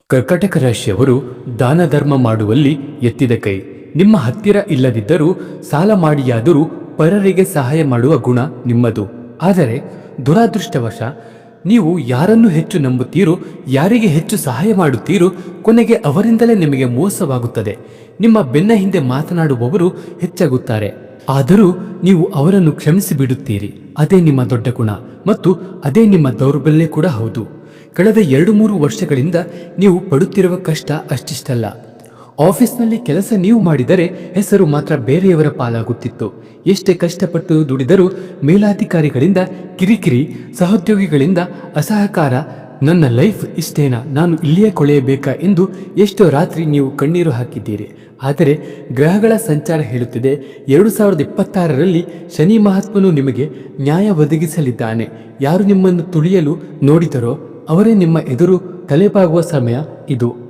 ಕರ್ಕಟಕ ರಾಶಿಯವರು ದಾನ ಧರ್ಮ ಮಾಡುವಲ್ಲಿ ಎತ್ತಿದ ಕೈ. ನಿಮ್ಮ ಹತ್ತಿರ ಇಲ್ಲದಿದ್ದರೂ ಸಾಲ ಮಾಡಿಯಾದರೂ ಪರರಿಗೆ ಸಹಾಯ ಮಾಡುವ ಗುಣ ನಿಮ್ಮದು. ಆದರೆ ದುರಾದೃಷ್ಟವಶ ನೀವು ಯಾರನ್ನು ಹೆಚ್ಚು ನಂಬುತ್ತೀರೋ, ಯಾರಿಗೆ ಹೆಚ್ಚು ಸಹಾಯ ಮಾಡುತ್ತೀರೋ, ಕೊನೆಗೆ ಅವರಿಂದಲೇ ನಿಮಗೆ ಮೋಸವಾಗುತ್ತದೆ. ನಿಮ್ಮ ಬೆನ್ನ ಹಿಂದೆ ಮಾತನಾಡುವವರು ಹೆಚ್ಚಾಗುತ್ತಾರೆ. ಆದರೂ ನೀವು ಅವರನ್ನು ಕ್ಷಮಿಸಿ ಬಿಡುತ್ತೀರಿ. ಅದೇ ನಿಮ್ಮ ದೊಡ್ಡ ಗುಣ ಮತ್ತು ಅದೇ ನಿಮ್ಮ ದೌರ್ಬಲ್ಯ ಕೂಡ ಹೌದು. ಕಳೆದ 2-3 ವರ್ಷಗಳಿಂದ ನೀವು ಪಡುತ್ತಿರುವ ಕಷ್ಟ ಅಷ್ಟಿಷ್ಟಲ್ಲ. ಆಫೀಸ್ನಲ್ಲಿ ಕೆಲಸ ನೀವು ಮಾಡಿದರೆ ಹೆಸರು ಮಾತ್ರ ಬೇರೆಯವರ ಪಾಲಾಗುತ್ತಿತ್ತು. ಎಷ್ಟೇ ಕಷ್ಟಪಟ್ಟು ದುಡಿದರೂ ಮೇಲಾಧಿಕಾರಿಗಳಿಂದ ಕಿರಿಕಿರಿ, ಸಹೋದ್ಯೋಗಿಗಳಿಂದ ಅಸಹಕಾರ. ನನ್ನ ಲೈಫ್ ಇಷ್ಟೇನಾ, ನಾನು ಇಲ್ಲಿಯೇ ಕೊಳೆಯಬೇಕಾ ಎಂದು ಎಷ್ಟೋ ರಾತ್ರಿ ನೀವು ಕಣ್ಣೀರು ಹಾಕಿದ್ದೀರಿ. ಆದರೆ ಗ್ರಹಗಳ ಸಂಚಾರ ಹೇಳುತ್ತಿದೆ, 2026ರಲ್ಲಿ ಶನಿ ಮಹಾತ್ಮನು ನಿಮಗೆ ನ್ಯಾಯ ಒದಗಿಸಲಿದ್ದಾನೆ. ಯಾರು ನಿಮ್ಮನ್ನು ತುಳಿಯಲು ನೋಡಿದರೋ ಅವರೇ ನಿಮ್ಮ ಎದುರು ತಲೆಬಾಗುವ ಸಮಯ ಇದು.